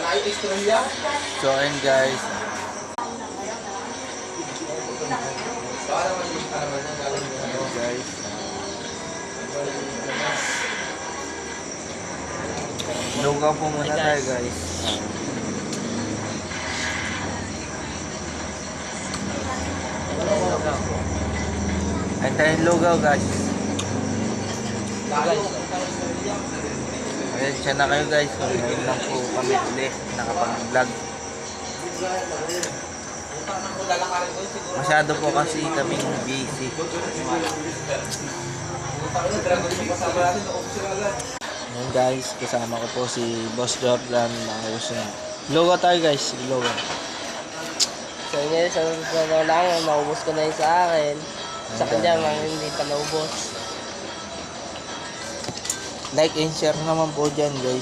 So ayun guys. Ayun guys. Lugaw po muna tayo guys. Ayun tayong lugaw guys. Ayun siya na kayo guys. So ngayon lang po kami ulit nakapag-vlog. Masyado po kasi kaming busy. Ayun guys, kasama ko po si Boss Jordan. Maayos na. Logo tayo guys, logo. So ngayon, sa susunod lang, maubos ko na yun sa akin. Sa kanya, hindi pa naubos. Like and share naman po dyan guys.